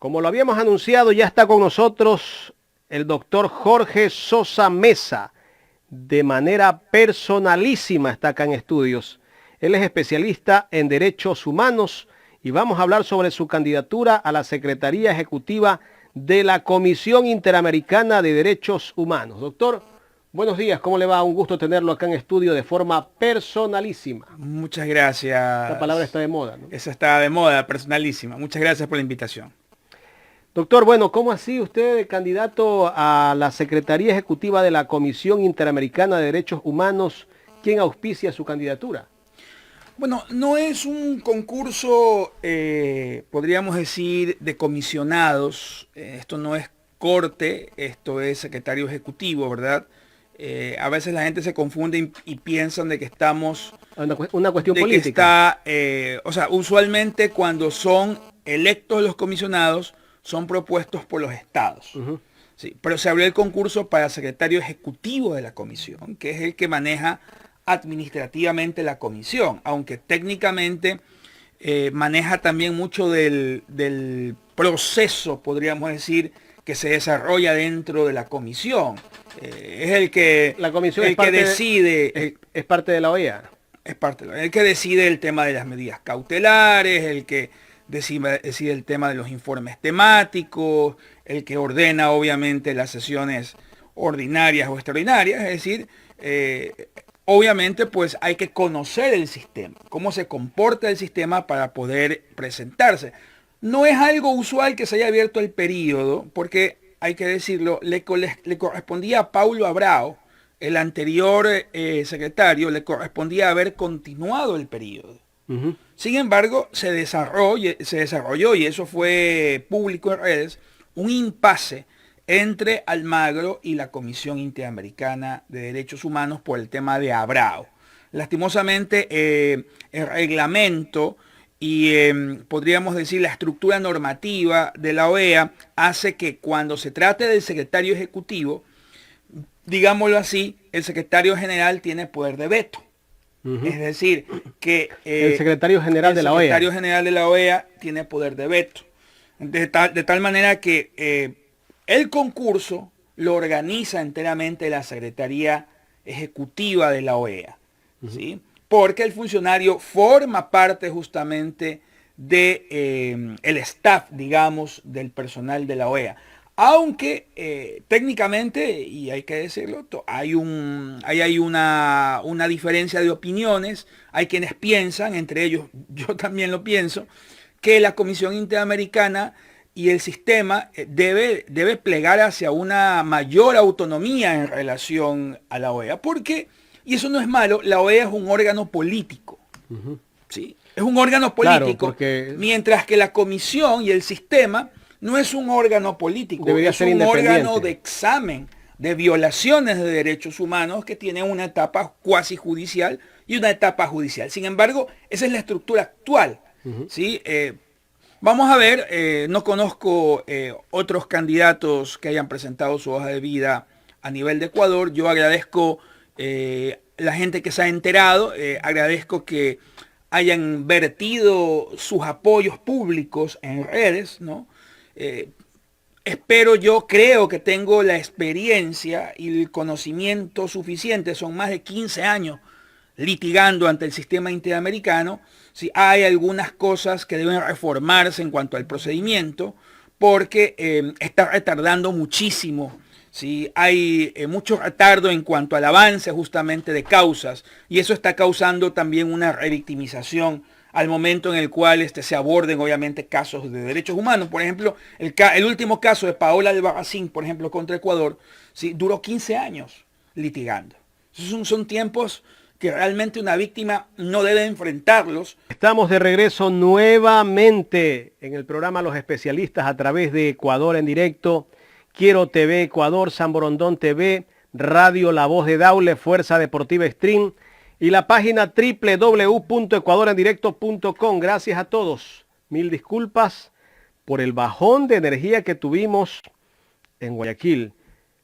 Como lo habíamos anunciado, ya está con nosotros el doctor Jorge Sosa Mesa. De manera personalísima está acá en estudios. Él es especialista en derechos humanos y vamos a hablar sobre su candidatura a la Secretaría Ejecutiva de la Comisión Interamericana de Derechos Humanos. Doctor, buenos días, ¿cómo le va? Un gusto tenerlo acá en estudio de forma personalísima. Muchas gracias. Esta palabra está de moda, ¿no? Esa está de moda, personalísima. Muchas gracias por la invitación. Doctor, bueno, ¿cómo así usted candidato a la Secretaría Ejecutiva de la Comisión Interamericana de Derechos Humanos? ¿Quién auspicia su candidatura? Bueno, no es un concurso, podríamos decir, de comisionados. Esto no es corte, esto es secretario ejecutivo, ¿verdad? A veces la gente se confunde y piensan de que estamos... Una cuestión de política. que está, o sea, usualmente cuando son electos los comisionados, son propuestos por los estados. Sí, pero se abrió el concurso para secretario ejecutivo de la comisión, que es el que maneja administrativamente la comisión, aunque técnicamente maneja también mucho del proceso, podríamos decir, que se desarrolla dentro de la comisión. Es el que, La comisión el que decide... es parte de la OEA. Es parte de el que decide el tema de las medidas cautelares, el que decide el tema de los informes temáticos, el que ordena obviamente las sesiones ordinarias o extraordinarias, es decir, obviamente pues hay que conocer el sistema, cómo se comporta el sistema para poder presentarse. No es algo usual que se haya abierto el periodo, porque hay que decirlo, le correspondía a Paulo Abrao, el anterior secretario, le correspondía haber continuado el periodo. Sin embargo, se desarrolló, y eso fue público en redes, un impasse entre Almagro y la Comisión Interamericana de Derechos Humanos por el tema de Abrao. Lastimosamente, el reglamento y podríamos decir la estructura normativa de la OEA hace que cuando se trate del secretario ejecutivo, digámoslo así, el secretario general tiene poder de veto. Es decir, que el secretario general de la OEA. El secretario general de la OEA tiene poder de veto. De tal manera que el concurso lo organiza enteramente la Secretaría Ejecutiva de la OEA. ¿Sí? Porque el funcionario forma parte justamente de el staff, digamos, del personal de la OEA. Aunque técnicamente, y hay que decirlo, hay una diferencia de opiniones. Hay quienes piensan, entre ellos yo también lo pienso, que la Comisión Interamericana y el sistema debe plegar hacia una mayor autonomía en relación a la OEA. Porque, y eso no es malo, la OEA es un órgano político. ¿Sí? Es un órgano político, claro, mientras que la comisión y el sistema no es un órgano político, debería es un órgano de examen de violaciones de derechos humanos que tiene una etapa cuasi judicial y una etapa judicial. Sin embargo, esa es la estructura actual. ¿Sí? Vamos a ver, no conozco otros candidatos que hayan presentado su hoja de vida a nivel de Ecuador. Yo agradezco la gente que se ha enterado, agradezco que hayan vertido sus apoyos públicos en redes, ¿no? Creo que tengo la experiencia y el conocimiento suficiente, son más de 15 años litigando ante el sistema interamericano. ¿Sí? Hay algunas cosas que deben reformarse en cuanto al procedimiento, porque está retardando muchísimo. ¿Sí? Hay mucho retardo en cuanto al avance justamente de causas, y eso está causando también una revictimización al momento en el cual se aborden obviamente casos de derechos humanos. Por ejemplo, el último caso de Paola Albarracín, por ejemplo, contra Ecuador, ¿sí? Duró 15 años litigando. Son tiempos que realmente una víctima no debe enfrentarlos. Estamos de regreso nuevamente en el programa Los Especialistas a través de Ecuador en directo, Quiero TV Ecuador, San Borondón TV, Radio La Voz de Daule, Fuerza Deportiva Stream y la página www.ecuadorendirecto.com. Gracias a todos. Mil disculpas por el bajón de energía que tuvimos en Guayaquil.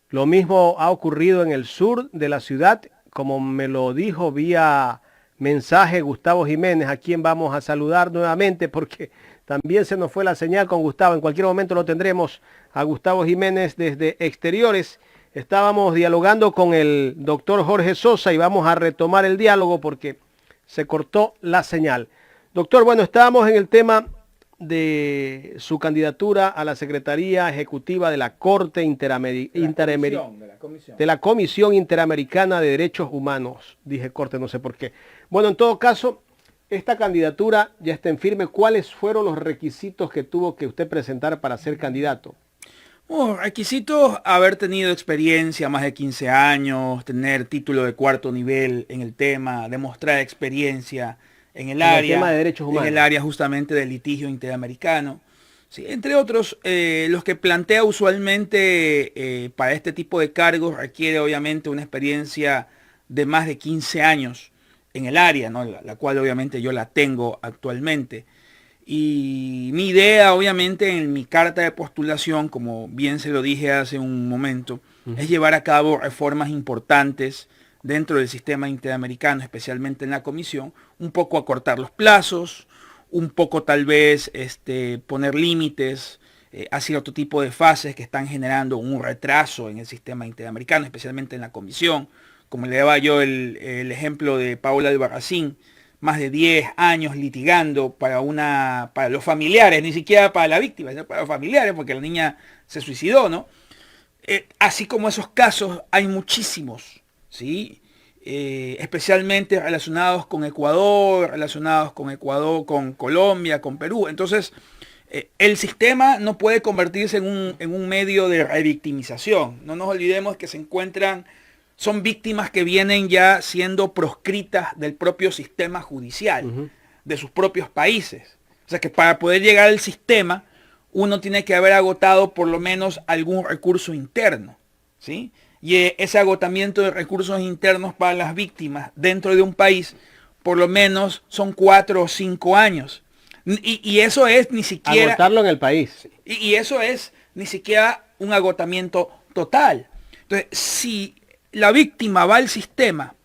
Lo mismo ha ocurrido en el sur de la ciudad, como me lo dijo vía mensaje Gustavo Jiménez, a quien vamos a saludar nuevamente porque También se nos fue la señal con Gustavo. En cualquier momento lo tendremos a Gustavo Jiménez desde Exteriores. Estábamos dialogando con el doctor Jorge Sosa y vamos a retomar el diálogo porque se cortó la señal. Doctor, bueno, estábamos en el tema de su candidatura a la Secretaría Ejecutiva de la Corte de la Comisión Interamericana de Derechos Humanos. Dije Corte, no sé por qué. Bueno, en todo caso, esta candidatura ya está en firme. ¿Cuáles fueron los requisitos que tuvo que usted presentar para ser candidato? Bueno, requisitos: haber tenido experiencia más de 15 años, tener título de cuarto nivel en el tema, demostrar experiencia en el área, tema de derechos humanos, en el área justamente del litigio interamericano. Sí, entre otros, los que plantea usualmente para este tipo de cargos requiere obviamente una experiencia de más de 15 años en el área, ¿no? La cual obviamente yo la tengo actualmente. Y mi idea, obviamente, en mi carta de postulación, como bien se lo dije hace un momento, es llevar a cabo reformas importantes dentro del sistema interamericano, especialmente en la comisión, un poco acortar los plazos, un poco tal vez poner límites hacia otro tipo de fases que están generando un retraso en el sistema interamericano, especialmente en la comisión. Como le daba yo el ejemplo de Paola Albarracín, más de 10 años litigando para los familiares, ni siquiera para la víctima, sino para los familiares, porque la niña se suicidó, ¿no? Así como esos casos hay muchísimos, ¿sí? Especialmente relacionados con Ecuador, con Colombia, con Perú. Entonces, el sistema no puede convertirse en un medio de revictimización. No nos olvidemos que son víctimas que vienen ya siendo proscritas del propio sistema judicial, de sus propios países. O sea que para poder llegar al sistema, uno tiene que haber agotado por lo menos algún recurso interno, ¿sí? Y ese agotamiento de recursos internos para las víctimas dentro de un país, por lo menos son 4 o 5 años. Y eso es ni siquiera... agotarlo en el país. Y eso es ni siquiera un agotamiento total. Entonces, si la víctima va al sistema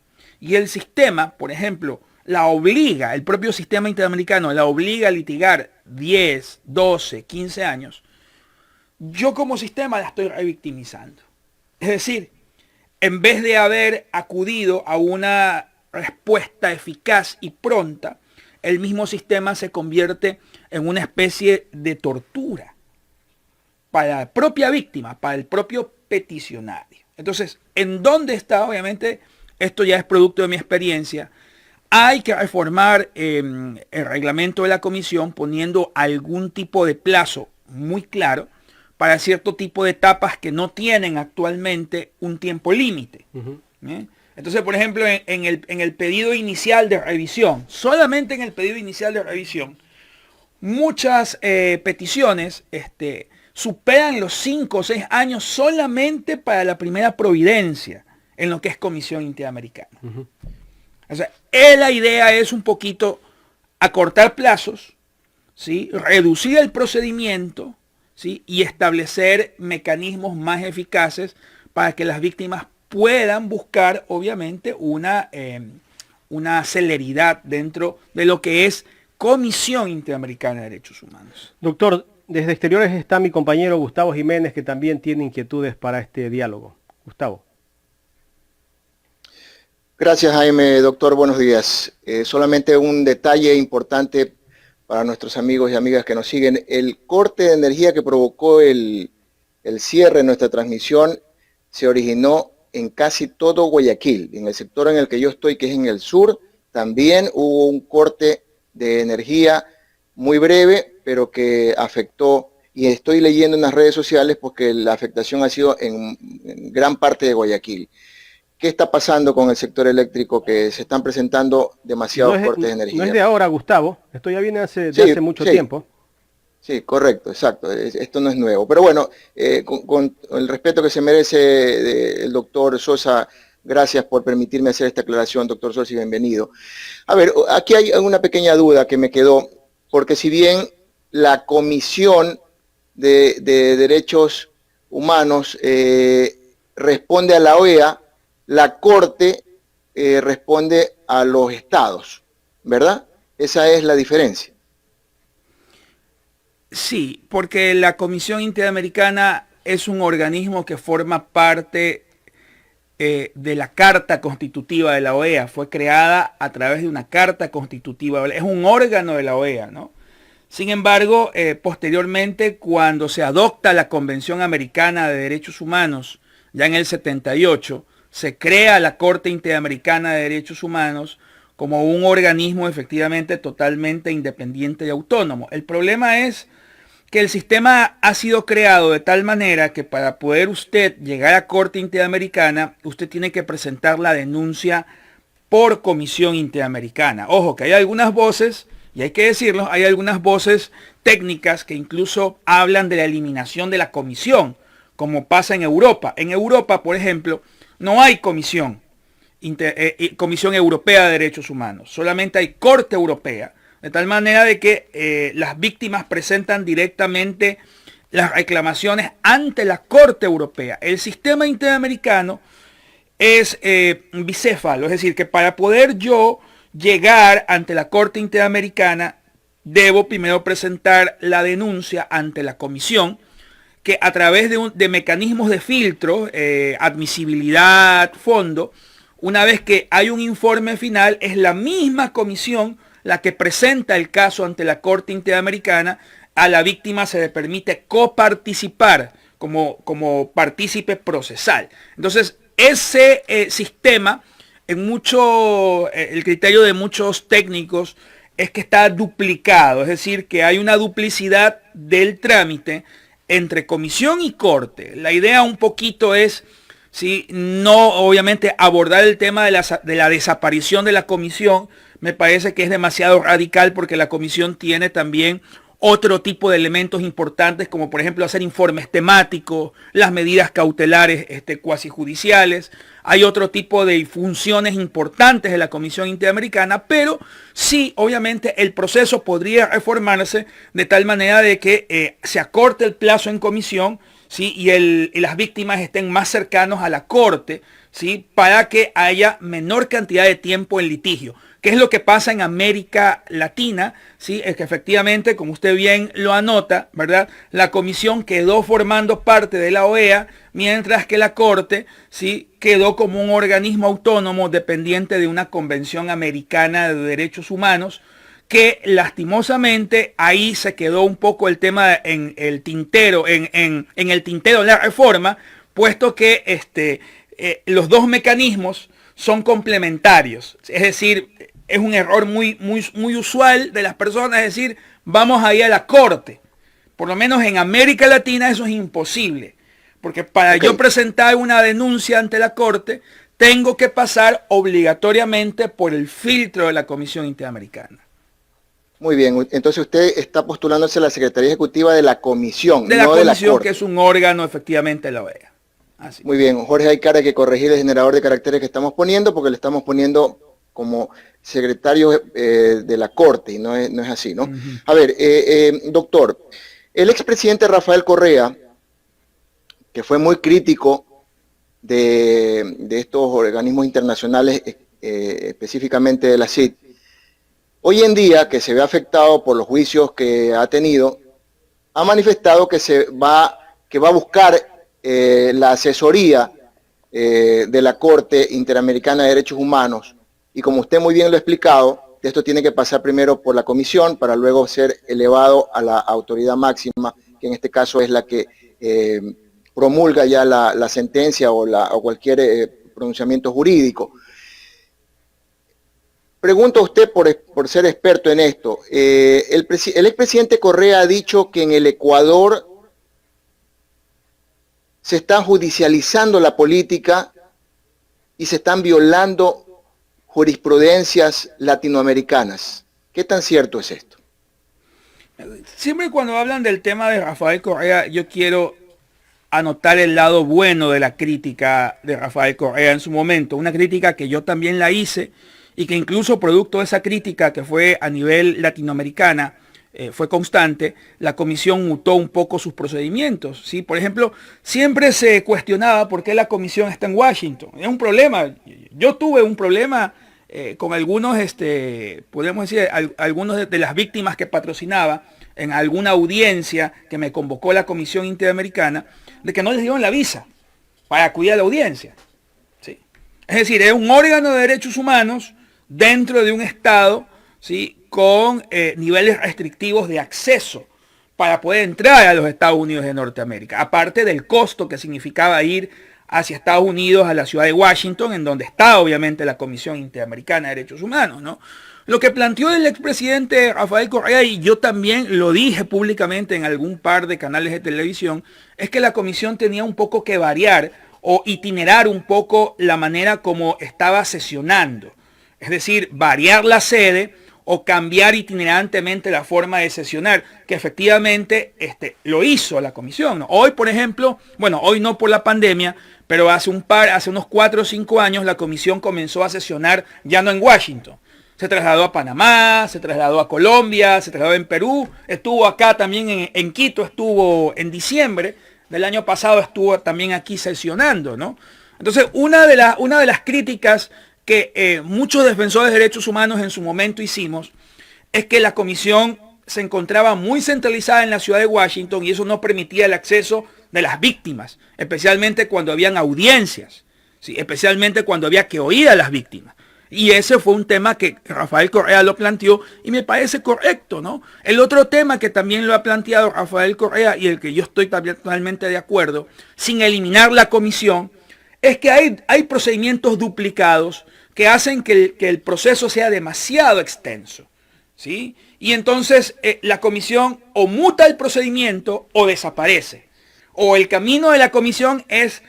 y el sistema, por ejemplo, el propio sistema interamericano la obliga a litigar 10, 12, 15 años, yo como sistema la estoy revictimizando. Es decir, en vez de haber acudido a una respuesta eficaz y pronta, el mismo sistema se convierte en una especie de tortura para la propia víctima, para el propio peticionario. Entonces, ¿en dónde está? Obviamente, esto ya es producto de mi experiencia. Hay que reformar el reglamento de la comisión poniendo algún tipo de plazo muy claro para cierto tipo de etapas que no tienen actualmente un tiempo límite. Entonces, por ejemplo, en el pedido inicial de revisión, solamente en el pedido inicial de revisión, muchas peticiones superan los 5 o 6 años solamente para la primera providencia en lo que es Comisión Interamericana. O sea, la idea es un poquito acortar plazos, ¿sí? Reducir el procedimiento, ¿sí? Y establecer mecanismos más eficaces para que las víctimas puedan buscar, obviamente, una celeridad dentro de lo que es Comisión Interamericana de Derechos Humanos. Doctor, desde Exteriores está mi compañero Gustavo Jiménez, que también tiene inquietudes para este diálogo. Gustavo. Gracias, Jaime. Doctor, buenos días. Solamente un detalle importante para nuestros amigos y amigas que nos siguen. El corte de energía que provocó el cierre de nuestra transmisión se originó en casi todo Guayaquil. En el sector en el que yo estoy, que es en el sur, también hubo un corte de energía muy breve, pero que afectó, y estoy leyendo en las redes sociales porque la afectación ha sido en gran parte de Guayaquil. ¿Qué está pasando con el sector eléctrico? Que se están presentando demasiados cortes de energía. No es de ahora, Gustavo. Esto ya viene hace mucho tiempo. Sí, correcto, exacto. Esto no es nuevo. Pero bueno, con el respeto que se merece el doctor Sosa, gracias por permitirme hacer esta aclaración, doctor Sosa, y bienvenido. A ver, aquí hay una pequeña duda que me quedó, porque si bien la Comisión de Derechos Humanos responde a la OEA, la Corte responde a los estados, ¿verdad? Esa es la diferencia. Sí, porque la Comisión Interamericana es un organismo que forma parte de la Carta Constitutiva de la OEA. Fue creada a través de una Carta Constitutiva. Es un órgano de la OEA, ¿no? Sin embargo, posteriormente, cuando se adopta la Convención Americana de Derechos Humanos, ya en el 78, se crea la Corte Interamericana de Derechos Humanos como un organismo efectivamente totalmente independiente y autónomo. El problema es que el sistema ha sido creado de tal manera que para poder usted llegar a Corte Interamericana, usted tiene que presentar la denuncia por Comisión Interamericana. Ojo, que hay algunas voces, y hay que decirlo, hay algunas voces técnicas que incluso hablan de la eliminación de la comisión, como pasa en Europa. En Europa, por ejemplo, no hay comisión, Comisión Europea de Derechos Humanos, solamente hay Corte Europea. De tal manera de que las víctimas presentan directamente las reclamaciones ante la Corte Europea. El sistema interamericano es bicéfalo, es decir, que para poder yo llegar ante la Corte Interamericana, debo primero presentar la denuncia ante la Comisión, que a través de mecanismos de filtro, admisibilidad, fondo, una vez que hay un informe final, es la misma comisión la que presenta el caso ante la Corte Interamericana. A la víctima se le permite coparticipar como partícipe procesal. Entonces, ese sistema, el criterio de muchos técnicos es que está duplicado, es decir, que hay una duplicidad del trámite entre comisión y corte. La idea un poquito es, ¿sí?, no obviamente abordar el tema de la desaparición de la comisión. Me parece que es demasiado radical, porque la comisión tiene también otro tipo de elementos importantes, como por ejemplo hacer informes temáticos, las medidas cautelares cuasi judiciales. Hay otro tipo de funciones importantes de la Comisión Interamericana, pero sí, obviamente el proceso podría reformarse de tal manera de que se acorte el plazo en comisión, ¿sí?, y las víctimas estén más cercanos a la corte, ¿sí?, para que haya menor cantidad de tiempo en litigio. ¿Qué es lo que pasa en América Latina? ¿Sí? Es que efectivamente, como usted bien lo anota, ¿verdad?, la comisión quedó formando parte de la OEA, mientras que la Corte, ¿sí?, quedó como un organismo autónomo dependiente de una Convención Americana de Derechos Humanos, que lastimosamente ahí se quedó un poco el tema en el tintero, en el tintero de la reforma, puesto que los dos mecanismos son complementarios. Es decir, es un error muy usual de las personas, es decir, vamos a ir a la corte. Por lo menos en América Latina eso es imposible, porque para yo presentar una denuncia ante la corte, tengo que pasar obligatoriamente por el filtro de la Comisión Interamericana. Muy bien, entonces usted está postulándose a la Secretaría Ejecutiva de la Comisión, de la Comisión, que es un órgano efectivamente de la OEA. Así. Muy bien, Jorge, hay que corregir el generador de caracteres que estamos poniendo, porque le estamos poniendo como secretario de la Corte, y no es así, ¿no? A ver, doctor, el expresidente Rafael Correa, que fue muy crítico de estos organismos internacionales, específicamente de la CID, hoy en día, que se ve afectado por los juicios que ha tenido, ha manifestado que va a buscar la asesoría de la Corte Interamericana de Derechos Humanos, y como usted muy bien lo ha explicado, esto tiene que pasar primero por la comisión para luego ser elevado a la autoridad máxima, que en este caso es la que promulga ya la sentencia o cualquier pronunciamiento jurídico. Pregunto a usted por ser experto en esto. El expresidente Correa ha dicho que en el Ecuador se está judicializando la política y se están violando jurisprudencias latinoamericanas. ¿Qué tan cierto es esto? Siempre cuando hablan del tema de Rafael Correa, yo quiero anotar el lado bueno de la crítica de Rafael Correa en su momento. Una crítica que yo también la hice, y que incluso producto de esa crítica, que fue a nivel latinoamericana, fue constante, la comisión mutó un poco sus procedimientos, ¿sí? Por ejemplo, siempre se cuestionaba por qué la comisión está en Washington. Es un problema. Yo tuve un problema con algunos, podemos decir, algunos de las víctimas que patrocinaba. en alguna audiencia que me convocó la Comisión Interamericana, de que no les dieron la visa para acudir a la audiencia. ¿Sí? Es decir, es un órgano de derechos humanos dentro de un Estado, ¿sí?, con niveles restrictivos de acceso para poder entrar a los Estados Unidos de Norteamérica, aparte del costo que significaba ir hacia Estados Unidos, a la ciudad de Washington, en donde está obviamente la Comisión Interamericana de Derechos Humanos, ¿no? Lo que planteó el expresidente Rafael Correa, y yo también lo dije públicamente en algún par de canales de televisión, es que la comisión tenía un poco que variar o itinerar un poco la manera como estaba sesionando. Es decir, variar la sede o cambiar itinerantemente la forma de sesionar, que efectivamente lo hizo la comisión, ¿no? Hoy, por ejemplo, bueno, hoy no por la pandemia, pero hace unos 4 o 5 años la comisión comenzó a sesionar ya no en Washington. Se trasladó a Panamá, se trasladó a Colombia, se trasladó en Perú, estuvo acá también en Quito, estuvo en diciembre del año pasado, estuvo también aquí sesionando, ¿no? Entonces, una de las críticas que muchos defensores de derechos humanos en su momento hicimos es que la comisión se encontraba muy centralizada en la ciudad de Washington y eso no permitía el acceso de las víctimas, especialmente cuando habían audiencias, ¿sí?, especialmente cuando había que oír a las víctimas. Y ese fue un tema que Rafael Correa lo planteó y me parece correcto, ¿no? El otro tema que también lo ha planteado Rafael Correa y el que yo estoy también totalmente de acuerdo, sin eliminar la comisión, es que hay procedimientos duplicados que hacen que el proceso sea demasiado extenso, ¿sí? Y entonces la comisión o muta el procedimiento o desaparece. O el camino de la comisión es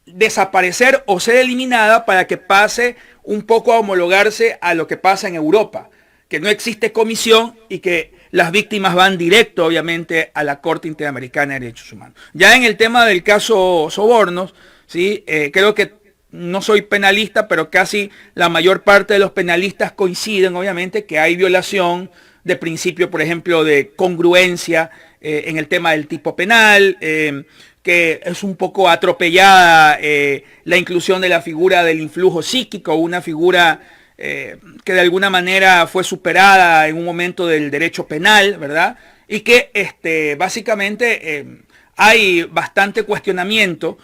desaparecer o ser eliminada para que pase un poco a homologarse a lo que pasa en Europa, que no existe comisión y que las víctimas van directo, obviamente, a la Corte Interamericana de Derechos Humanos. Ya en el tema del caso Sobornos, ¿sí?, creo que no soy penalista, pero casi la mayor parte de los penalistas coinciden, obviamente, que hay violación de principio, por ejemplo, de congruencia en el tema del tipo penal, que es un poco atropellada la inclusión de la figura del influjo psíquico, una figura que de alguna manera fue superada en un momento del derecho penal, ¿verdad? Y que básicamente hay bastante cuestionamiento,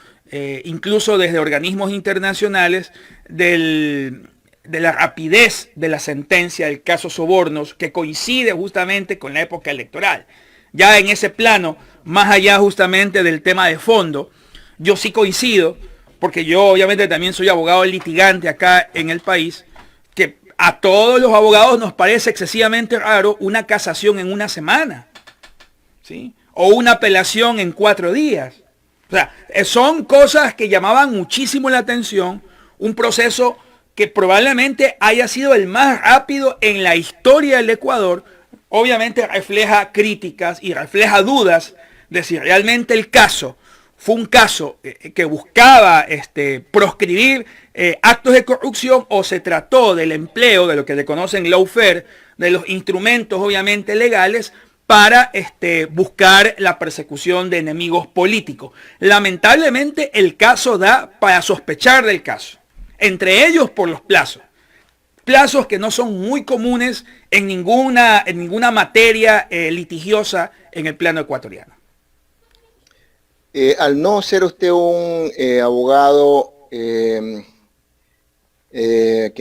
incluso desde organismos internacionales, de la rapidez de la sentencia del caso Sobornos, que coincide justamente con la época electoral. Ya en ese plano, más allá justamente del tema de fondo, yo sí coincido, porque yo obviamente también soy abogado litigante acá en el país, que a todos los abogados nos parece excesivamente raro una casación en una semana, ¿sí?, o una apelación en 4 días. O sea, son cosas que llamaban muchísimo la atención, un proceso que probablemente haya sido el más rápido en la historia del Ecuador. Obviamente refleja críticas y refleja dudas de si realmente el caso fue un caso que buscaba proscribir actos de corrupción o se trató del empleo de lo que le conocen lawfare, de los instrumentos obviamente legales para buscar la persecución de enemigos políticos. Lamentablemente el caso da para sospechar del caso, entre ellos por los plazos que no son muy comunes en ninguna materia litigiosa en el plano ecuatoriano. Al no ser usted un abogado que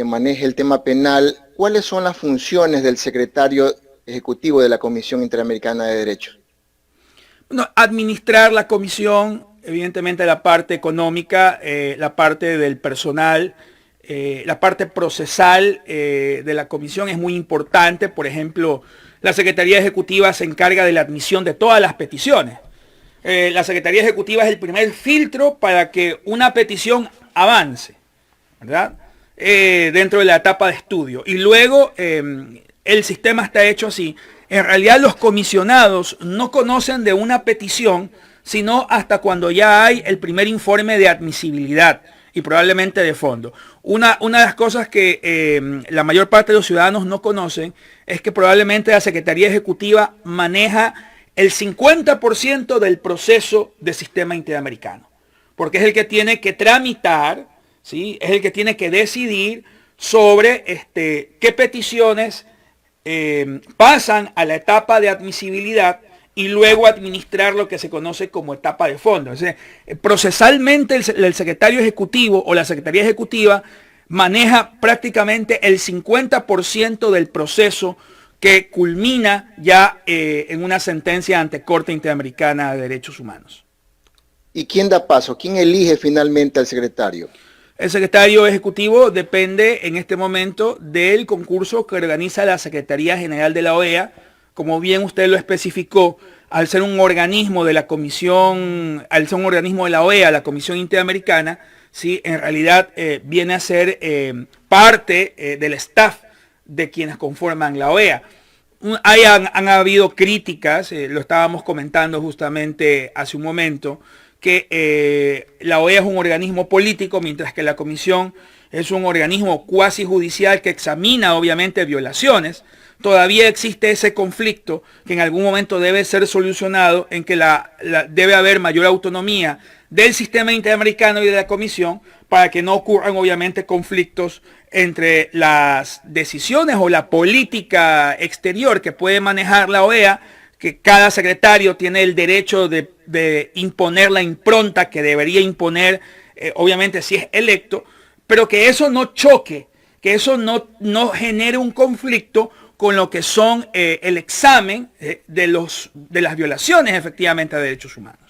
maneje el tema penal, ¿cuáles son las funciones del secretario ejecutivo de la Comisión Interamericana de Derechos? Bueno, administrar la comisión, evidentemente la parte económica, la parte del personal, la parte procesal de la comisión es muy importante. Por ejemplo, la Secretaría Ejecutiva se encarga de la admisión de todas las peticiones. La Secretaría Ejecutiva es el primer filtro para que una petición avance, ¿verdad?, dentro de la etapa de estudio. Y luego el sistema está hecho así. En realidad los comisionados no conocen de una petición, sino hasta cuando ya hay el primer informe de admisibilidad y probablemente de fondo. Una de las cosas que la mayor parte de los ciudadanos no conocen es que probablemente la Secretaría Ejecutiva maneja el 50% del proceso del sistema interamericano, porque es el que tiene que tramitar, ¿sí?, es el que tiene que decidir sobre qué peticiones pasan a la etapa de admisibilidad y luego administrar lo que se conoce como etapa de fondo. O sea, procesalmente el secretario ejecutivo o la secretaría ejecutiva maneja prácticamente el 50% del proceso que culmina ya en una sentencia ante Corte Interamericana de Derechos Humanos. ¿Y quién da paso? ¿Quién elige finalmente al secretario? El secretario ejecutivo depende en este momento del concurso que organiza la Secretaría General de la OEA. Como bien usted lo especificó, al ser un organismo de la Comisión, al ser un organismo de la OEA, la Comisión Interamericana, sí, en realidad viene a ser parte del staff de quienes conforman la OEA. Han habido críticas, lo estábamos comentando justamente hace un momento, que la OEA es un organismo político, mientras que la Comisión es un organismo cuasi judicial que examina obviamente violaciones. Todavía existe ese conflicto que en algún momento debe ser solucionado, en que debe haber mayor autonomía del sistema interamericano y de la Comisión para que no ocurran obviamente conflictos entre las decisiones o la política exterior que puede manejar la OEA, que cada secretario tiene el derecho de imponer la impronta que debería imponer, obviamente si es electo, pero que eso no choque, que eso no genere un conflicto con lo que son el examen de las violaciones efectivamente a derechos humanos.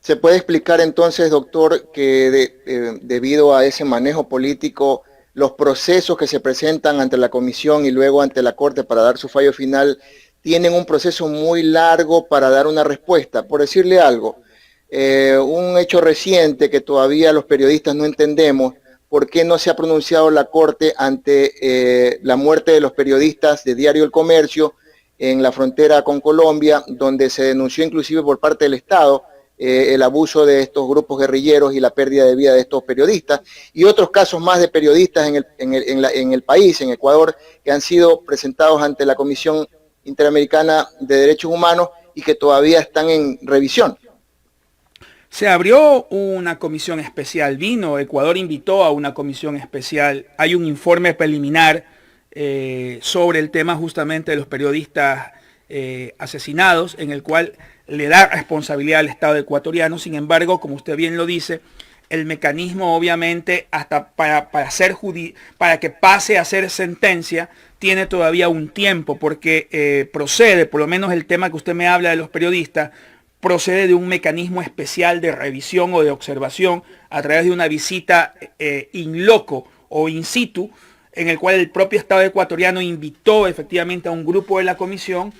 ¿Se puede explicar entonces, doctor, que debido a ese manejo político, los procesos que se presentan ante la Comisión y luego ante la Corte para dar su fallo final tienen un proceso muy largo para dar una respuesta? Por decirle algo, un hecho reciente que todavía los periodistas no entendemos, ¿por qué no se ha pronunciado la Corte ante la muerte de los periodistas de Diario El Comercio en la frontera con Colombia, donde se denunció inclusive por parte del Estado el abuso de estos grupos guerrilleros y la pérdida de vida de estos periodistas, y otros casos más de periodistas en el país, en Ecuador, que han sido presentados ante la Comisión Interamericana de Derechos Humanos y que todavía están en revisión? Se abrió una comisión especial, Ecuador invitó a una comisión especial, hay un informe preliminar sobre el tema justamente de los periodistas asesinados, en el cual le da responsabilidad al Estado ecuatoriano. Sin embargo, como usted bien lo dice, el mecanismo obviamente hasta para que pase a ser sentencia tiene todavía un tiempo, porque procede, por lo menos el tema que usted me habla de los periodistas, procede de un mecanismo especial de revisión o de observación a través de una visita in loco o in situ, en el cual el propio Estado ecuatoriano invitó efectivamente a un grupo de la comisión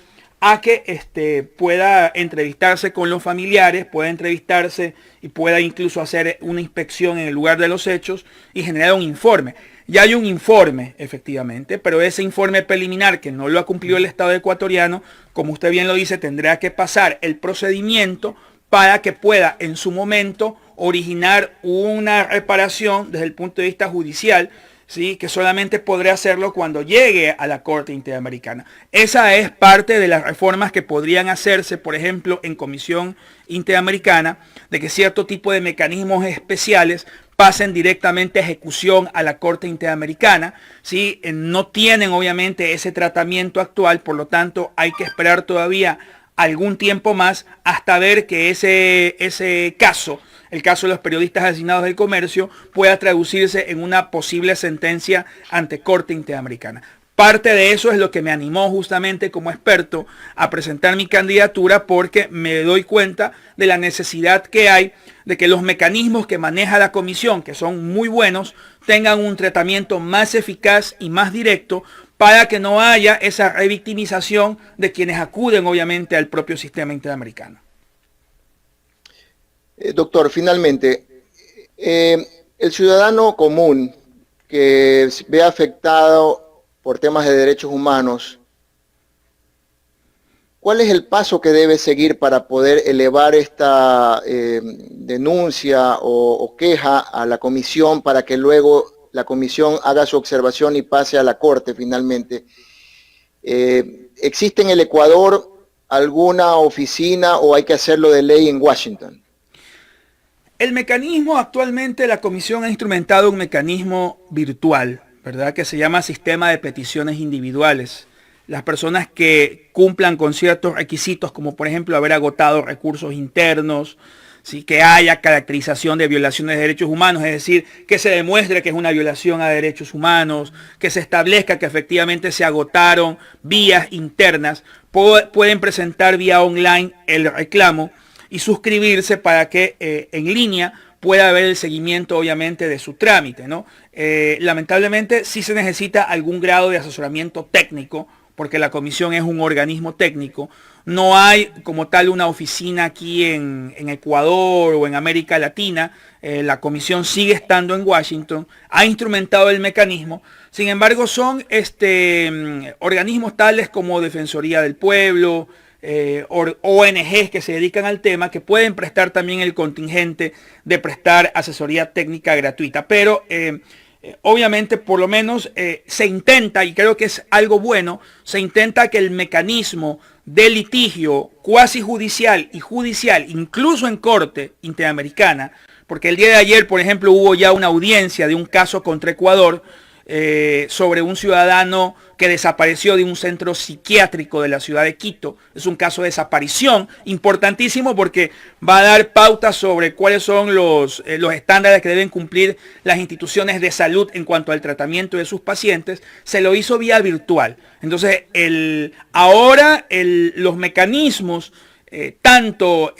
a que pueda entrevistarse con los familiares, pueda entrevistarse y pueda incluso hacer una inspección en el lugar de los hechos y generar un informe. Ya hay un informe, efectivamente, pero ese informe preliminar que no lo ha cumplido el Estado ecuatoriano, como usted bien lo dice, tendrá que pasar el procedimiento para que pueda en su momento originar una reparación desde el punto de vista judicial, ¿sí? Que solamente podrá hacerlo cuando llegue a la Corte Interamericana. Esa es parte de las reformas que podrían hacerse, por ejemplo, en Comisión Interamericana, de que cierto tipo de mecanismos especiales pasen directamente a ejecución a la Corte Interamericana, ¿sí? No tienen obviamente ese tratamiento actual, por lo tanto hay que esperar todavía algún tiempo más hasta ver que ese caso, el caso de los periodistas asesinados del comercio, pueda traducirse en una posible sentencia ante Corte Interamericana. Parte de eso es lo que me animó justamente como experto a presentar mi candidatura, porque me doy cuenta de la necesidad que hay de que los mecanismos que maneja la comisión, que son muy buenos, tengan un tratamiento más eficaz y más directo para que no haya esa revictimización de quienes acuden obviamente al propio sistema interamericano. Doctor, finalmente, el ciudadano común que ve afectado por temas de derechos humanos, ¿cuál es el paso que debe seguir para poder elevar esta denuncia o queja a la comisión para que luego la comisión haga su observación y pase a la Corte finalmente? ¿Existe en el Ecuador alguna oficina o hay que hacerlo de ley en Washington? El mecanismo actualmente, la comisión ha instrumentado un mecanismo virtual, ¿verdad? Que se llama sistema de peticiones individuales. Las personas que cumplan con ciertos requisitos, como por ejemplo haber agotado recursos internos, ¿sí? Que haya caracterización de violaciones de derechos humanos, es decir, que se demuestre que es una violación a derechos humanos, que se establezca que efectivamente se agotaron vías internas, pueden presentar vía online el reclamo y suscribirse para que en línea pueda haber el seguimiento obviamente de su trámite, ¿no? Lamentablemente sí se necesita algún grado de asesoramiento técnico, porque la comisión es un organismo técnico. No hay como tal una oficina aquí en Ecuador o en América Latina. La comisión sigue estando en Washington, ha instrumentado el mecanismo. Sin embargo, son organismos tales como Defensoría del Pueblo, ONGs que se dedican al tema, que pueden prestar también el contingente de prestar asesoría técnica gratuita. Pero obviamente por lo menos se intenta, y creo que es algo bueno, se intenta que el mecanismo de litigio cuasi judicial y judicial, incluso en corte interamericana, porque el día de ayer, por ejemplo, hubo ya una audiencia de un caso contra Ecuador sobre un ciudadano que desapareció de un centro psiquiátrico de la ciudad de Quito. Es un caso de desaparición importantísimo porque va a dar pautas sobre cuáles son los estándares que deben cumplir las instituciones de salud en cuanto al tratamiento de sus pacientes. Se lo hizo vía virtual. Entonces, ahora los mecanismos, tanto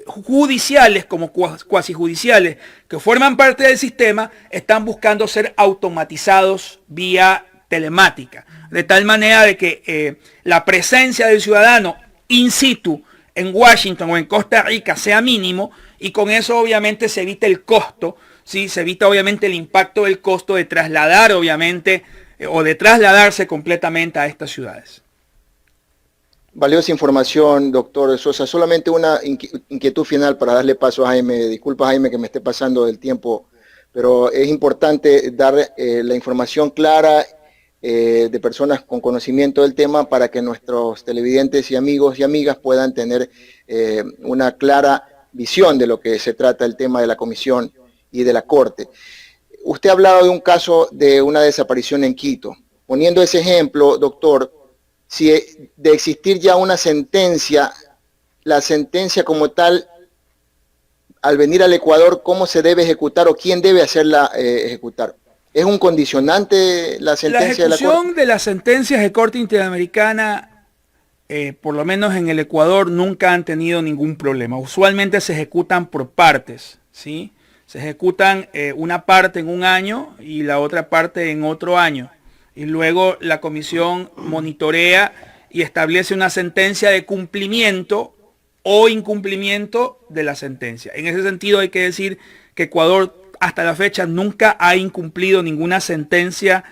judiciales como cuasi judiciales que forman parte del sistema, están buscando ser automatizados vía telemática, de tal manera de que la presencia del ciudadano in situ en Washington o en Costa Rica sea mínimo, y con eso obviamente se evita el costo, ¿sí? Se evita obviamente el impacto del costo de trasladar obviamente o de trasladarse completamente a estas ciudades. Valiosa información, doctor Sosa. Solamente una inquietud final para darle paso a Jaime. Disculpa, Jaime, que me esté pasando del tiempo, pero es importante dar la información clara de personas con conocimiento del tema para que nuestros televidentes y amigos y amigas puedan tener una clara visión de lo que se trata el tema de la comisión y de la corte. Usted ha hablado de un caso de una desaparición en Quito. Poniendo ese ejemplo, doctor, si de existir ya una sentencia, la sentencia como tal, al venir al Ecuador, ¿cómo se debe ejecutar o quién debe hacerla ejecutar? ¿Es un condicionante la sentencia de la Corte? La ejecución de las sentencias de Corte Interamericana, por lo menos en el Ecuador, nunca han tenido ningún problema. Usualmente se ejecutan por partes, ¿sí? Se ejecutan una parte en un año y la otra parte en otro año. Y luego la comisión monitorea y establece una sentencia de cumplimiento o incumplimiento de la sentencia. En ese sentido hay que decir que Ecuador hasta la fecha nunca ha incumplido ninguna sentencia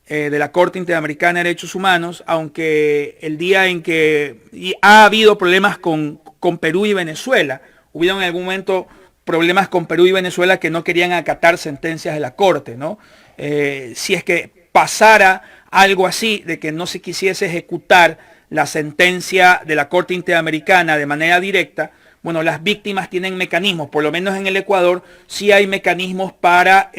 de la Corte Interamericana de Derechos Humanos, aunque el día en que ha habido problemas con Perú y Venezuela, hubieron en algún momento problemas con Perú y Venezuela que no querían acatar sentencias de la Corte, ¿no? Si es que pasara algo así, de que no se quisiese ejecutar la sentencia de la Corte Interamericana de manera directa, bueno, las víctimas tienen mecanismos, por lo menos en el Ecuador sí hay mecanismos para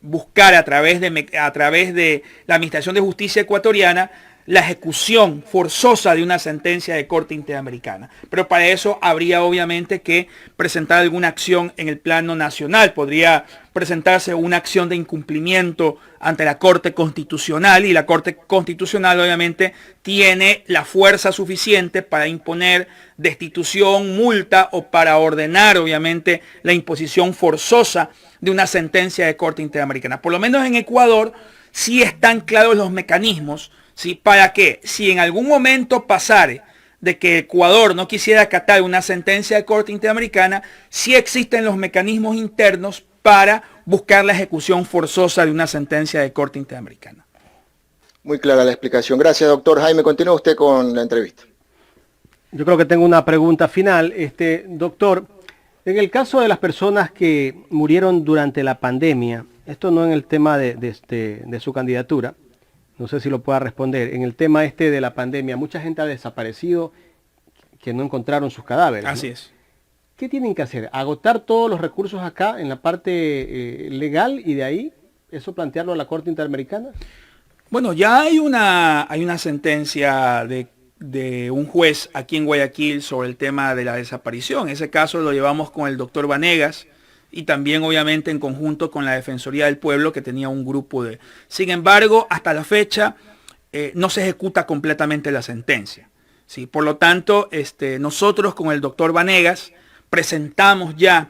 buscar a través de la Administración de Justicia ecuatoriana la ejecución forzosa de una sentencia de Corte Interamericana. Pero para eso habría obviamente que presentar alguna acción en el plano nacional. Podría presentarse una acción de incumplimiento ante la Corte Constitucional, y la Corte Constitucional obviamente tiene la fuerza suficiente para imponer destitución, multa o para ordenar obviamente la imposición forzosa de una sentencia de Corte Interamericana. Por lo menos en Ecuador sí están claros los mecanismos, ¿sí? Para que si en algún momento pasare de que Ecuador no quisiera acatar una sentencia de Corte Interamericana, sí existen los mecanismos internos para buscar la ejecución forzosa de una sentencia de Corte Interamericana. Muy clara la explicación. Gracias, doctor. Jaime, continúe usted con la entrevista. Yo creo que tengo una pregunta final. Doctor, en el caso de las personas que murieron durante la pandemia, esto no en el tema de su candidatura, no sé si lo pueda responder, en el tema de la pandemia, mucha gente ha desaparecido que no encontraron sus cadáveres, Así ¿no? es. ¿Qué tienen que hacer? ¿Agotar todos los recursos acá en la parte legal y de ahí eso plantearlo a la Corte Interamericana? Bueno, ya hay una sentencia de un juez aquí en Guayaquil sobre el tema de la desaparición. Ese caso lo llevamos con el doctor Vanegas y también obviamente en conjunto con la Defensoría del Pueblo, que tenía un grupo de... Sin embargo, hasta la fecha no se ejecuta completamente la sentencia, ¿sí? Por lo tanto, nosotros con el doctor Vanegas presentamos ya,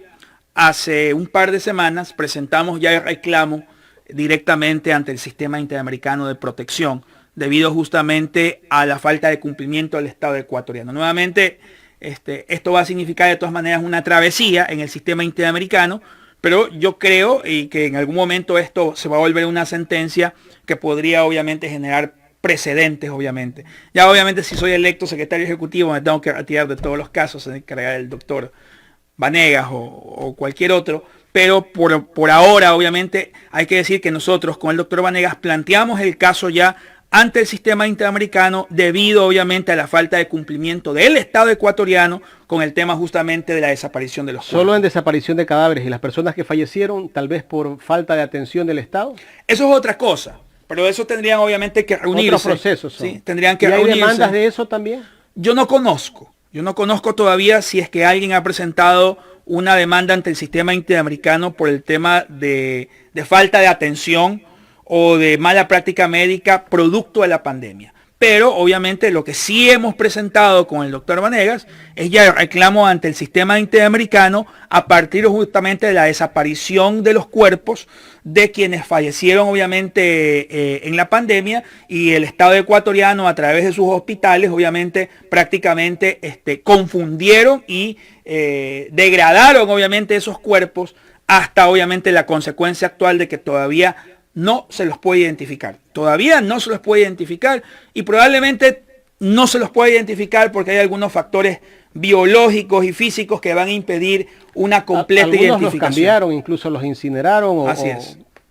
hace un par de semanas, presentamos ya el reclamo directamente ante el Sistema Interamericano de Protección, debido justamente a la falta de cumplimiento del Estado ecuatoriano. Nuevamente, esto va a significar de todas maneras una travesía en el sistema interamericano, pero yo creo y que en algún momento esto se va a volver una sentencia que podría obviamente generar precedentes, obviamente. Ya obviamente si soy electo secretario ejecutivo me tengo que retirar de todos los casos, en encargar el doctor Vanegas o cualquier otro, pero por ahora obviamente hay que decir que nosotros con el doctor Vanegas planteamos el caso ya ante el sistema interamericano debido obviamente a la falta de cumplimiento del Estado ecuatoriano con el tema justamente de la desaparición de los cuerpos. Solo en desaparición de cadáveres y las personas que fallecieron tal vez por falta de atención del Estado. Eso es otra cosa, pero eso tendrían obviamente que reunirse. Otros procesos son. ¿Sí? Tendrían que ¿Y hay reunirse. demandas de eso también? Yo no conozco todavía si es que alguien ha presentado una demanda ante el sistema interamericano por el tema de falta de atención o de mala práctica médica producto de la pandemia. Pero obviamente lo que sí hemos presentado con el doctor Vanegas es ya el reclamo ante el sistema interamericano a partir justamente de la desaparición de los cuerpos de quienes fallecieron obviamente en la pandemia, y el Estado ecuatoriano a través de sus hospitales obviamente prácticamente confundieron y degradaron obviamente esos cuerpos hasta obviamente la consecuencia actual de que todavía no se los puede identificar. Todavía no se los puede identificar y probablemente no se los puede identificar porque hay algunos factores biológicos y físicos que van a impedir una completa identificación. Algunos los cambiaron, incluso los incineraron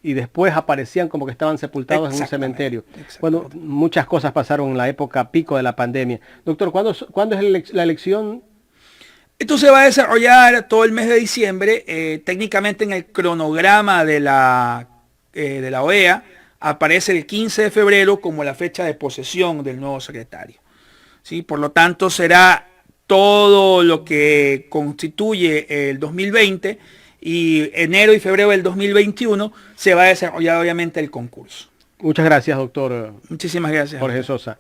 y después aparecían como que estaban sepultados en un cementerio. Bueno, muchas cosas pasaron en la época pico de la pandemia. Doctor, ¿cuándo es la elección? Esto se va a desarrollar todo el mes de diciembre. Técnicamente en el cronograma de la OEA aparece el 15 de febrero como la fecha de posesión del nuevo secretario, ¿sí? Por lo tanto será todo lo que constituye el 2020 y enero y febrero del 2021 se va a desarrollar obviamente el concurso. Muchas gracias, doctor. Muchísimas gracias. Jorge Sosa.